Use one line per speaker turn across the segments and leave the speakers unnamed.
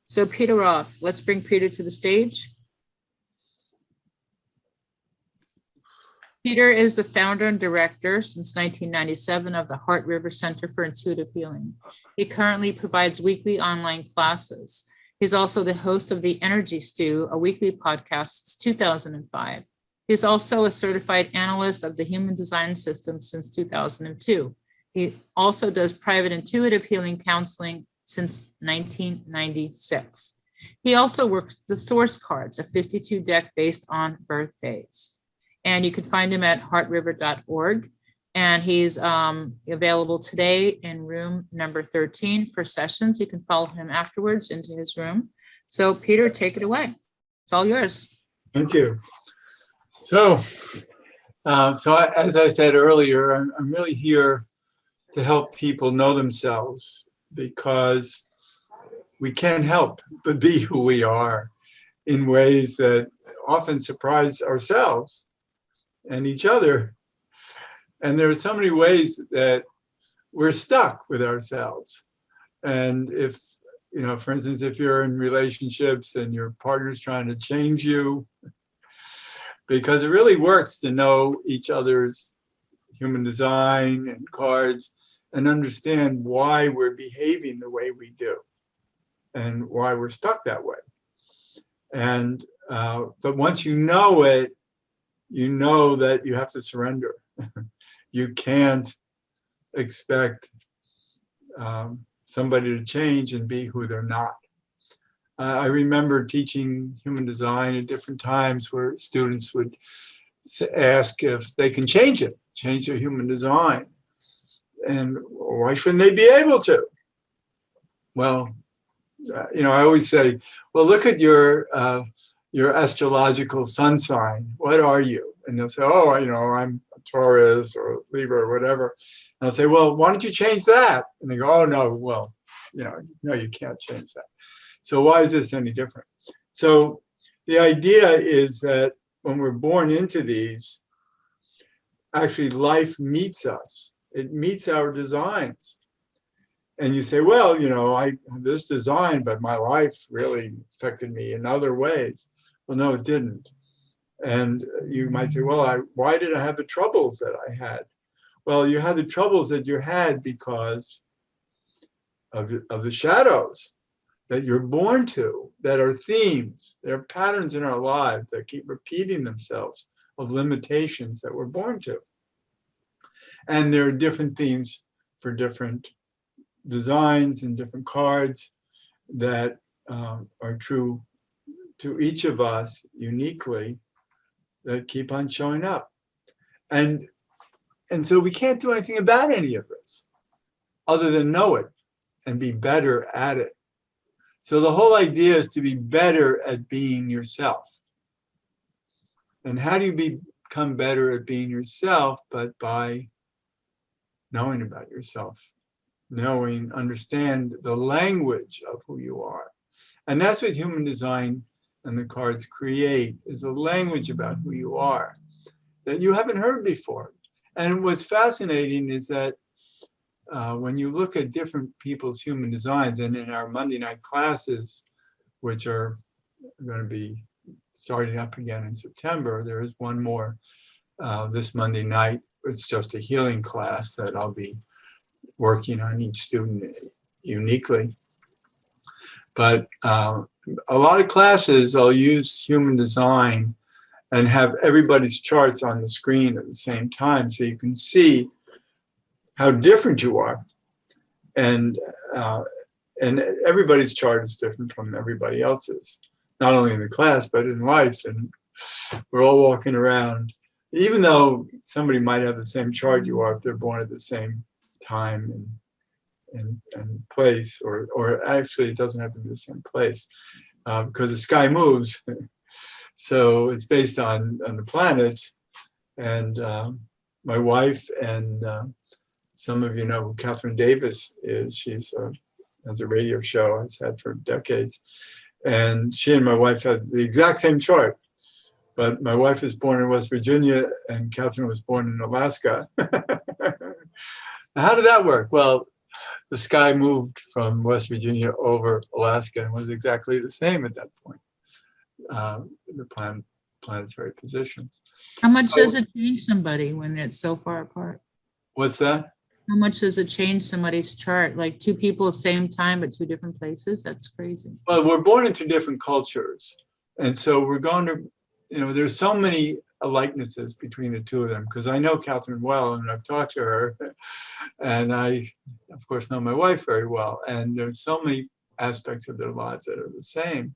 So Peter Roth, let's bring Peter to the stage. Peter is the founder and director since 1997 of the Heart River Center for Intuitive Healing. He currently provides weekly online classes. He's also the host of the Energy Stew, a weekly podcast since 2005. He's also a certified analyst of the Human Design System since 2002. He also does private intuitive healing counseling since 1996. He also works the source cards, a 52 deck based on birthdays. And you can find him at heartriver.org. And he's available today in room number 13 for sessions. You can follow him afterwards into his room. So Peter, take it away. It's all yours.
Thank you. So as I said earlier, I'm really here to help people know themselves, because we can't help but be who we are in ways that often surprise ourselves and each other. And there are so many ways that we're stuck with ourselves. And if, you know, for instance, if you're in relationships and your partner's trying to change you, because it really works to know each other's human design and cards and understand why we're behaving the way we do and why we're stuck that way. And but once you know it, you know that you have to surrender. You can't expect somebody to change and be who they're not. I remember teaching human design at different times where students would ask if they can change it, change their human design. And why shouldn't they be able to? Well, you know, I always say, well, look at your astrological sun sign. What are you? And they'll say, oh, you know, I'm a Taurus or Libra or whatever. And I'll say, well, why don't you change that? And they go, oh, no, well, you know, no, you can't change that. So why is this any different? So the idea is that when we're born into these, actually life meets us. It meets our designs. And you say, well, you know, I have this design, but my life really affected me in other ways. Well, no, it didn't. And you might say, well, why did I have the troubles that I had? Well, you had the troubles that you had because of the shadows that you're born to, that are themes. There are patterns in our lives that keep repeating themselves of limitations that we're born to. And there are different themes for different designs and different cards that are true to each of us uniquely, that keep on showing up. And so we can't do anything about any of this other than know it and be better at it. So the whole idea is to be better at being yourself. And how do you become better at being yourself? But by knowing about yourself, understand the language of who you are. And that's what human design and the cards create, is a language about who you are that you haven't heard before. And what's fascinating is that when you look at different people's human designs, and in our Monday night classes, which are going to be starting up again in September, there is one more this Monday night. It's just a healing class that I'll be working on each student uniquely. But a lot of classes, I'll use human design and have everybody's charts on the screen at the same time, so you can see how different you are. And everybody's chart is different from everybody else's, not only in the class, but in life. And we're all walking around, even though somebody might have the same chart you are if they're born at the same time and place, or actually it doesn't have to be the same place because the sky moves. So it's based on the planets. And my wife and some of you know who Catherine Davis is. She's has a radio show, has had for decades. And she and my wife had the exact same chart. But my wife was born in West Virginia and Catherine was born in Alaska. How did that work? Well, the sky moved from West Virginia over Alaska and was exactly the same at that point. The planetary positions.
How much
So-
does it change somebody when it's so far apart?
What's that?
How much does it change somebody's chart? Like two people same time but two different places? That's crazy.
Well, we're born into different cultures. And so we're going to, there's so many likenesses between the two of them, because I know Catherine well and I've talked to her. And I, of course, know my wife very well. And there's so many aspects of their lives that are the same.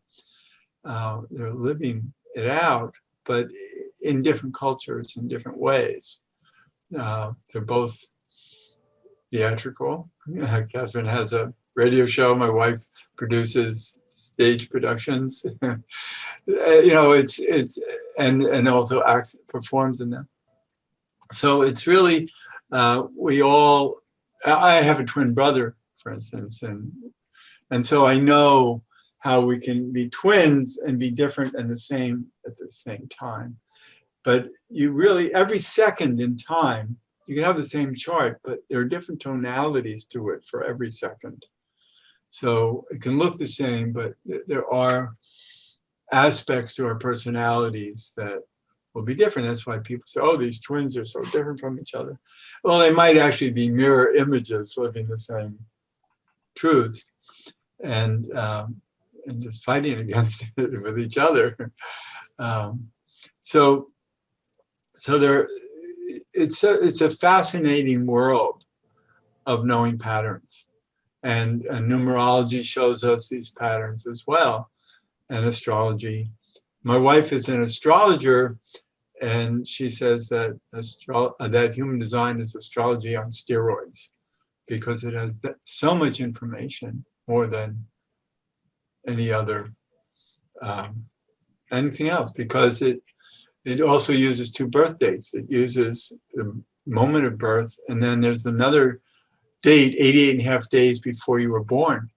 They're living it out, but in different cultures, in different ways. They're both theatrical. Catherine has a radio show. My wife produces stage productions. It's and also acts, performs in them. So it's really I have a twin brother, for instance, and so I know how we can be twins and be different and the same at the same time. But you really, every second in time, you can have the same chart, but there are different tonalities to it for every second. So it can look the same, but there are aspects to our personalities that will be different. That's why people say, oh, these twins are so different from each other. Well, they might actually be mirror images living the same truths and just fighting against it with each other. So there, it's a fascinating world of knowing patterns, and numerology shows us these patterns as well, and astrology. My wife is an astrologer, and she says that that human design is astrology on steroids, because it has so much information, more than any other anything else, because it also uses two birth dates. It uses the moment of birth, and then there's another date, 88 and a half days before you were born,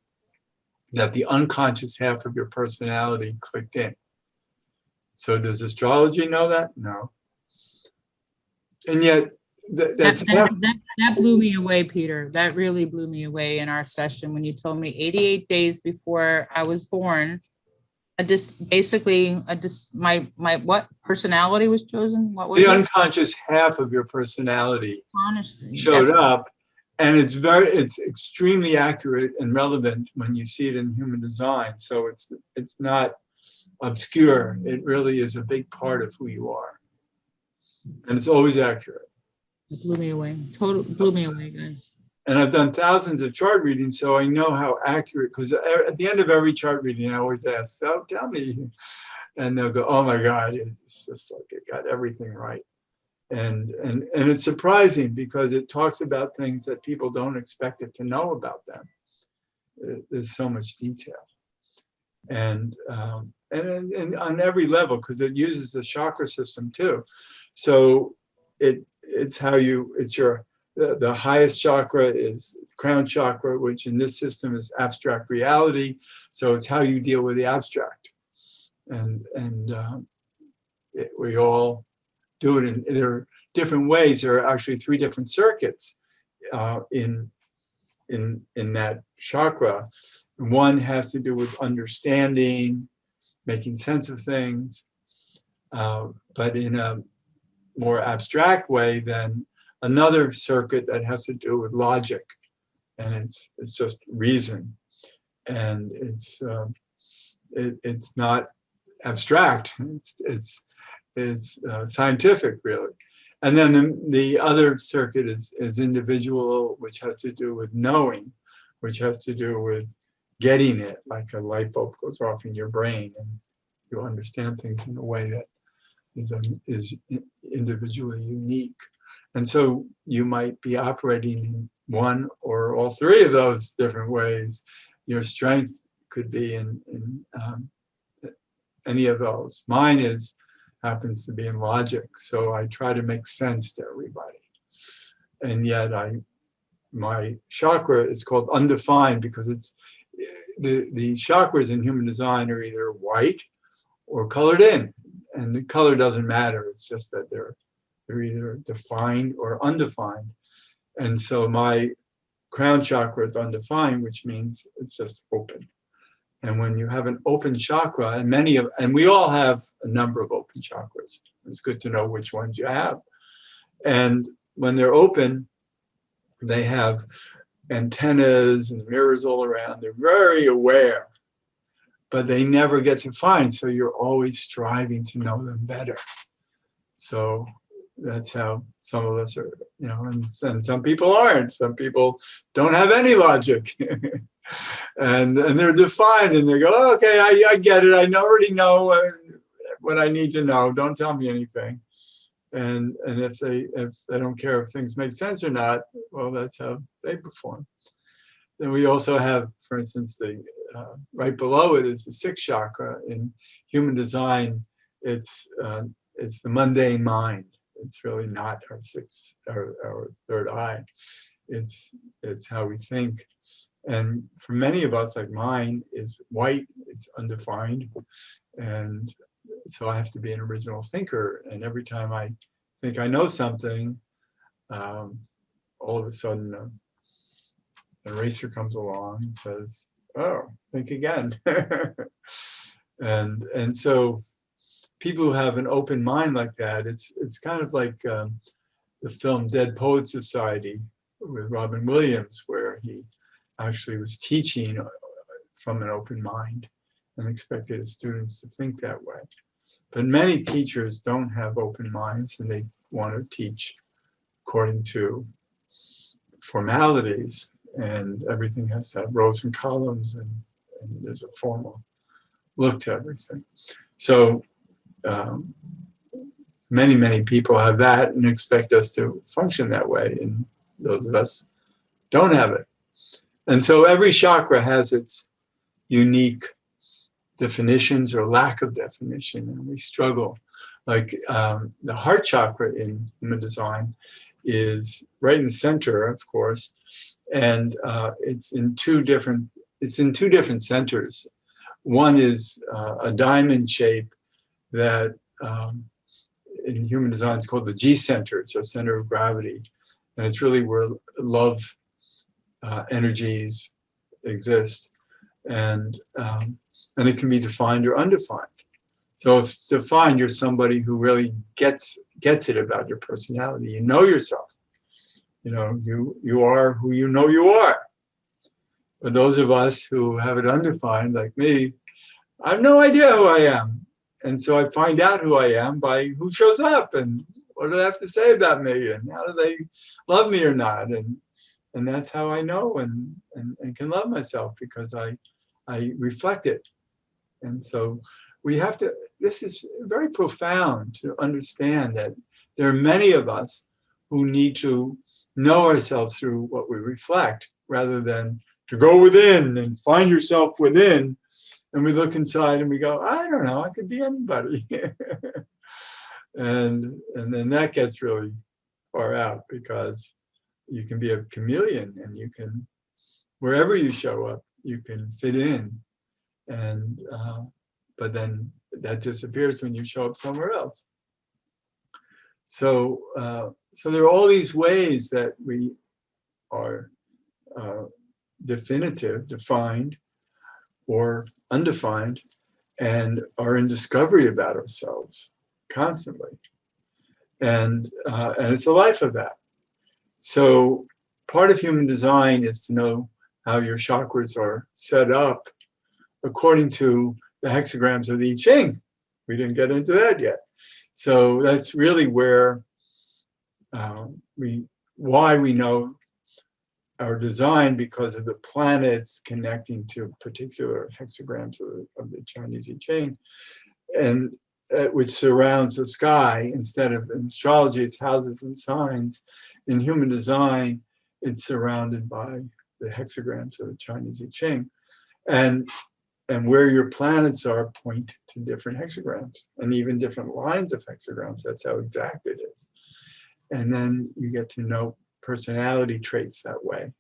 that the unconscious half of your personality clicked in. So does astrology know that? No. And yet,
that blew me away, Peter. That really blew me away in our session when you told me 88 days before I was born. My what personality was chosen? What was
the
it?
unconscious half of your personality
Honestly,
showed up, and it's extremely accurate and relevant when you see it in human design. So it's not obscure. It really is a big part of who you are, and it's always accurate.
It blew me away. Totally blew me away, guys.
And I've done thousands of chart readings, so I know how accurate, because at the end of every chart reading, I always ask, so tell me. And they'll go, oh my God, it's just like it got everything right. And it's surprising, because it talks about things that people don't expect it to know about them. There's so much detail. And on every level, because it uses the chakra system too. So it's the highest chakra is crown chakra, which in this system is abstract reality. So it's how you deal with the abstract. And we all do it there are different ways. There are actually 3 different circuits in that chakra. One has to do with understanding, making sense of things, but in a more abstract way than another circuit that has to do with logic, and it's just reason, and it's not abstract. It's scientific, really. And then the other circuit is individual, which has to do with knowing, which has to do with getting it, like a light bulb goes off in your brain, and you understand things in a way that is individually unique. And so you might be operating in one or all 3 of those different ways. Your strength could be in any of those. Mine happens to be in logic, so I try to make sense to everybody. And yet my chakra is called undefined, because it's the chakras in human design are either white or colored in, and the color doesn't matter. It's just that they're either defined or undefined. And so my crown chakra is undefined, which means it's just open. And when you have an open chakra, and we all have a number of open chakras. It's good to know which ones you have. And when they're open, they have antennas and mirrors all around. They're very aware, but they never get defined. So you're always striving to know them better. So that's how some of us are, and some people aren't. Some people don't have any logic. and they're defined, and they go, oh, okay, I get it. I already know what I need to know. Don't tell me anything. And if they don't care if things make sense or not, well, that's how they perform. Then we also have, for instance, the right below it is the sixth chakra. In human design, it's the mundane mind. It's really not our third eye. It's how we think. And for many of us, like mine is white, it's undefined. And so I have to be an original thinker. And every time I think I know something, all of a sudden an eraser comes along and says, oh, think again. and so people who have an open mind like that, it's kind of like the film Dead Poets Society with Robin Williams, where he actually was teaching from an open mind and expected his students to think that way. But many teachers don't have open minds, and they want to teach according to formalities, and everything has to have rows and columns, and there's a formal look to everything. So many people have that and expect us to function that way, and those of us don't have it. And so every chakra has its unique definitions or lack of definition, and we struggle. Like the heart chakra in human design is right in the center, of course, and it's in two different centers. One is a diamond shape that in human design is called the G center. It's our center of gravity, and it's really where love energies exist, and it can be defined or undefined. So if it's defined, you're somebody who really gets it about your personality. You know yourself. You are who you know you are. But those of us who have it undefined, like me, I have no idea who I am. And so I find out who I am by who shows up and what do they have to say about me and how do they love me or not. And that's how I know and can love myself, because I reflect it. And so we have to, this is very profound to understand that there are many of us who need to know ourselves through what we reflect, rather than to go within and find yourself within. And we look inside and we go, I don't know, I could be anybody. and then that gets really far out, because you can be a chameleon, and you can, wherever you show up, you can fit in. And but then that disappears when you show up somewhere else. So there are all these ways that we are definitive, defined, or undefined, and are in discovery about ourselves constantly. And it's a life of that. So part of human design is to know how your chakras are set up according to the hexagrams of the I Ching. We didn't get into that yet. So that's really where why we know our design, because of the planets connecting to particular hexagrams of the Chinese I Ching, and which surrounds the sky. Instead of in astrology, it's houses and signs. In human design, it's surrounded by the hexagrams of the Chinese I Ching. And where your planets are point to different hexagrams, and even different lines of hexagrams. That's how exact it is. And then you get to know personality traits that way.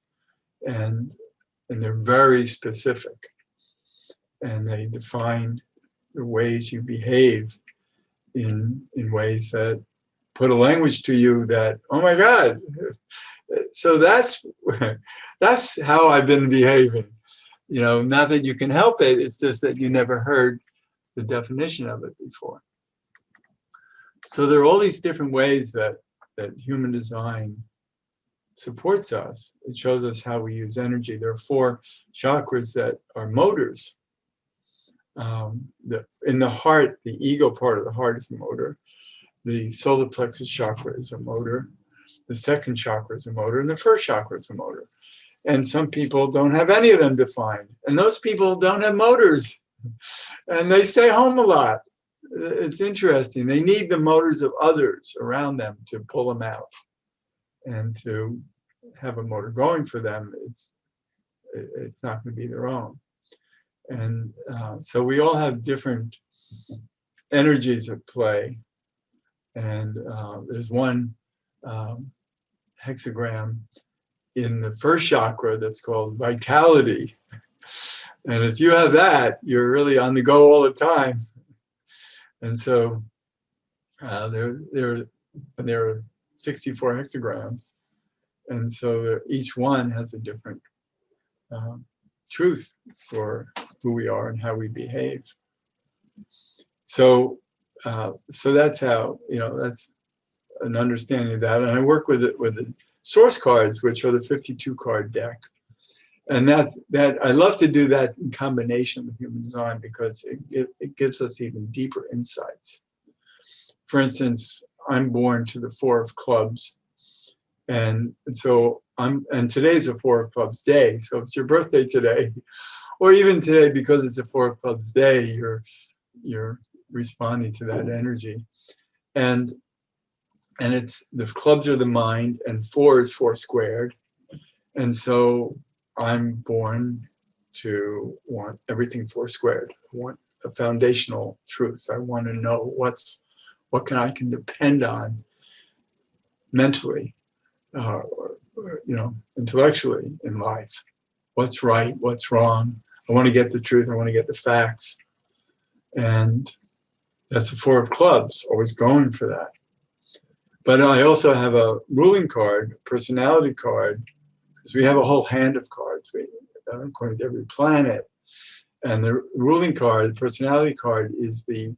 And they're very specific. And they define the ways you behave in ways that put a language to you that, oh my God, So that's how I've been behaving. Not that you can help it, it's just that you never heard the definition of it before. So there are all these different ways that human design supports us. It shows us how we use energy. There are 4 chakras that are motors. In the heart, the ego part of the heart is a motor. The solar plexus chakra is a motor. The second chakra is a motor, and the first chakra is a motor. And some people don't have any of them defined. And those people don't have motors. And they stay home a lot. It's interesting. They need the motors of others around them to pull them out. And to have a motor going for them, it's not going to be their own. And so we all have different energies at play. And there's one hexagram in the first chakra that's called vitality. And if you have that, you're really on the go all the time. And so there are 64 hexagrams. And so each one has a different truth for who we are and how we behave. So that's how, that's an understanding of that. And I work with the source cards, which are the 52 card deck. And that I love to do that in combination with human design because it gives us even deeper insights. For instance, I'm born to the 4 of clubs. And so today's a 4 of clubs day. So if it's your birthday today, or even today, because it's a 4 of clubs day, you're responding to that energy. And it's the clubs are the mind, and 4 is 4 squared. And so I'm born to want everything 4 squared. I want a foundational truth. I want to know what I can depend on mentally, intellectually in life. What's right, what's wrong. I want to get the truth. I want to get the facts. And that's the 4 of clubs, always going for that. But I also have a ruling card, a personality card, because we have a whole hand of cards, according to every planet. And the ruling card, the personality card, is the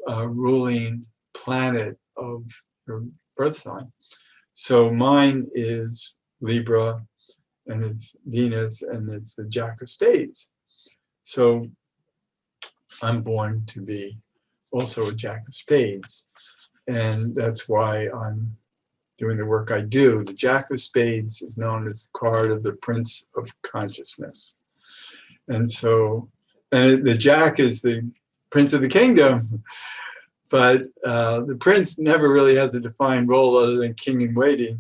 ruling planet of your birth sign. So mine is Libra, and it's Venus, and it's the Jack of Spades. So I'm born to be also a Jack of Spades. And that's why I'm doing the work I do. The Jack of Spades is known as the card of the Prince of Consciousness. And so the Jack is the Prince of the Kingdom, but the Prince never really has a defined role other than king in waiting.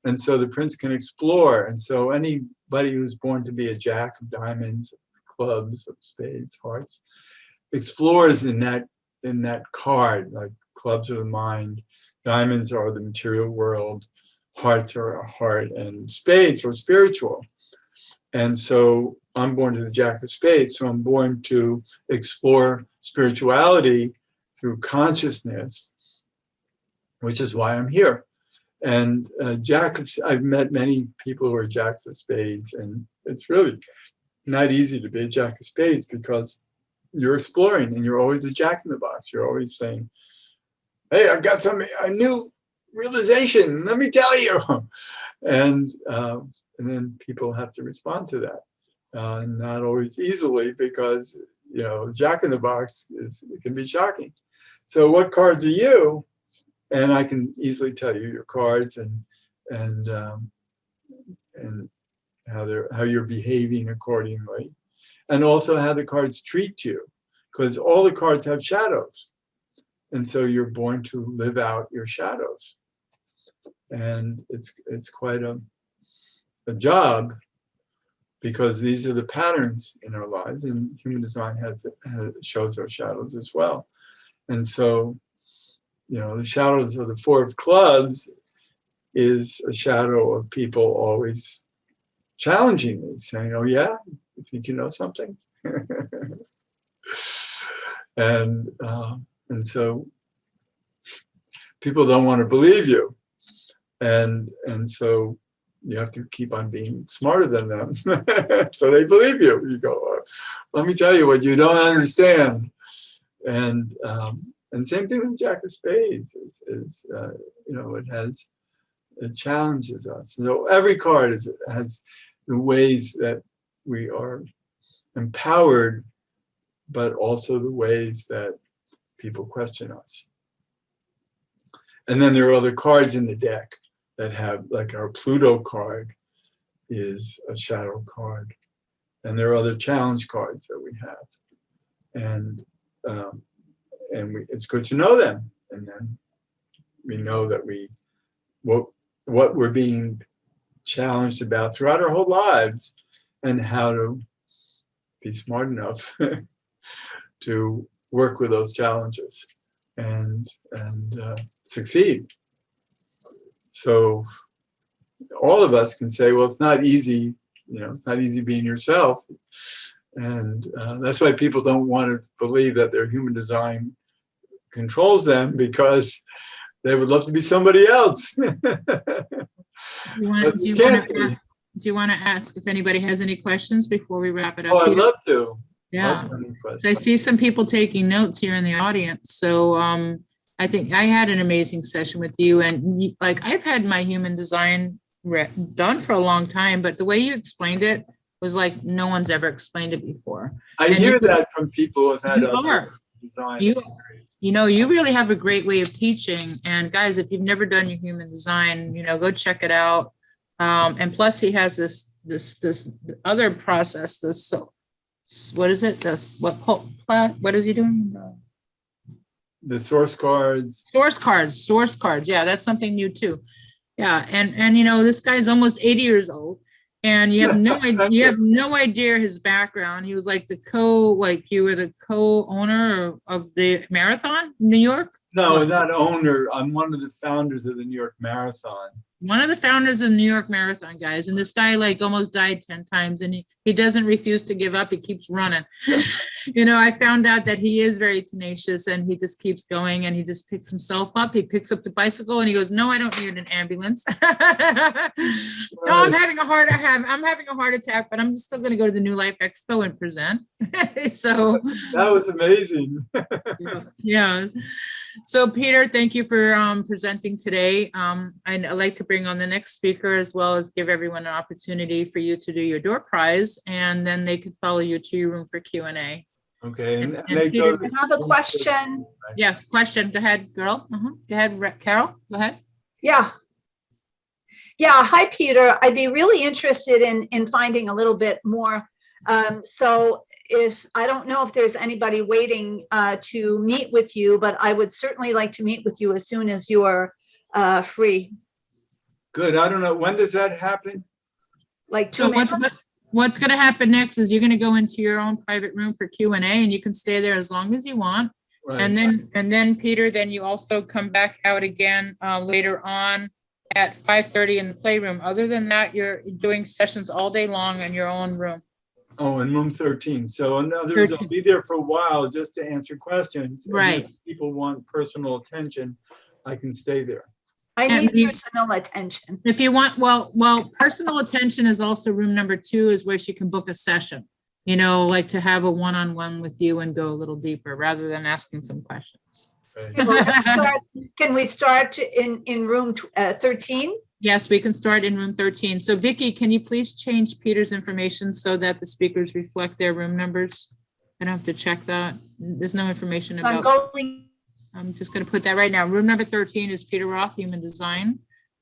And so the Prince can explore. And so anybody who's born to be a Jack of diamonds, clubs, of spades, hearts, explores in that card. Like clubs are the mind, diamonds are the material world, hearts are a heart, and spades are spiritual. And so I'm born to the Jack of Spades, so I'm born to explore spirituality through consciousness, which is why I'm here. And I've met many people who are Jacks of Spades, and it's really not easy to be a Jack of Spades because you're exploring and you're always a Jack in the box. You're always saying, hey, I've got a new realization, let me tell you. And then people have to respond to that. Not always easily because, Jack in the box it can be shocking. So what cards are you? And I can easily tell you your cards and how you're behaving accordingly. And also how the cards treat you, because all the cards have shadows. And so you're born to live out your shadows. And it's quite a job, because these are the patterns in our lives, and human design shows our shadows as well. And so, the shadows of the 4 of clubs is a shadow of people always challenging me, saying, oh yeah, you think you know something? And so people don't want to believe you. And so you have to keep on being smarter than them. So they believe you. You go, let me tell you what you don't understand. And same thing with Jack of Spades is it challenges us. So every card has the ways that we are empowered, but also the ways that people question us. And then there are other cards in the deck that have, like our Pluto card is a shadow card. And there are other challenge cards that we have. And it's good to know them. And then we know that what we're being challenged about throughout our whole lives, and how to be smart enough to work with those challenges and succeed. So all of us can say, well, it's not easy, it's not easy being yourself. And that's why people don't want to believe that their human design controls them, because they would love to be somebody else.
Do you want to ask if anybody has any questions before we wrap it up?
Oh, I'd
Peter?
love to.
Yeah. So I see some people taking notes here in the audience. So I think I had an amazing session with you, and like I've had my human design done for a long time, but the way you explained it was like no one's ever explained it before.
I hear that from people who have had other design experience.
You really have a great way of teaching. And guys, if you've never done your human design, go check it out. And plus he has this other process, what is it? What is he doing?
The source cards.
Source cards. Yeah, that's something new too. Yeah, and this guy's almost 80 years old, and you have no idea his background. He was like you were the co-owner of the marathon in New York.
No, not owner. I'm one of the founders of the New York Marathon.
One of the founders of the New York Marathon, guys. And this guy like almost died 10 times, and he doesn't refuse to give up. He keeps running. I found out that he is very tenacious, and he just keeps going, and he just picks himself up. He picks up the bicycle and he goes, no, I don't need an ambulance. No, I'm having a heart attack, but I'm just still going to go to the New Life Expo and present. So
that was amazing.
Yeah. So Peter, thank you for presenting today. I'd like to bring on the next speaker, as well as give everyone an opportunity for you to do your door prize, and then they could follow you to your room for Q&A.
Okay.
And Peter,
I have a question.
Yes, question. Go ahead, girl. Go ahead, Carol. Go ahead.
Yeah. Hi, Peter. I'd be really interested in finding a little bit more. So I don't know if there's anybody waiting to meet with you, but I would certainly like to meet with you as soon as you are free.
Good. I don't know. When does that happen?
Like 2 minutes?
What's going to happen next is you're going to go into your own private room for Q&A, and you can stay there as long as you want. Right. And then Peter, then you also come back out again later on at 5:30 in the playroom. Other than that, you're doing sessions all day long in your own room.
Oh, in room 13. So in other words, I'll be there for a while just to answer questions.
Right.
If people want personal attention, I can stay there.
I need personal attention.
If you want, well, personal attention is also room number 2, is where she can book a session, like to have a one-on-one with you and go a little deeper rather than asking some questions.
Right.
Can we start in room 13?
Yes, we can start in room 13. So Vicki, can you please change Peter's information so that the speakers reflect their room numbers? I don't have to check that. There's no information about. I'm just going to put that right now. Room number 13 is Peter Roth, Human Design.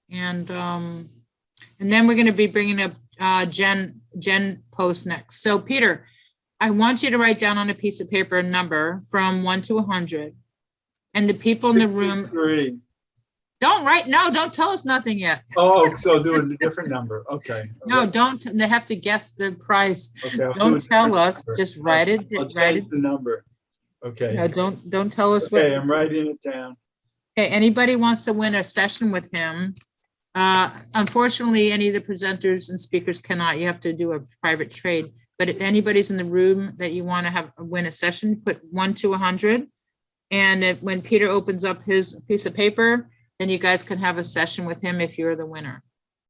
And then we're going to be bringing up Jen Post next. So Peter, I want you to write down on a piece of paper a number from 1 to 100. And the people in the room.
63.
Don't tell us nothing yet.
Oh, so do a different number. Okay.
No, don't. They have to guess the price.
Okay,
don't tell us.
Number.
Just write it.
I'll change the number. Okay.
No, don't tell us
what. Okay, I'm writing it down.
Okay, anybody wants to win a session with him. Unfortunately, any of the presenters and speakers cannot. You have to do a private trade. But if anybody's in the room that you want to win a session, put 1 to 100. And when Peter opens up his piece of paper, then you guys can have a session with him if you're the winner.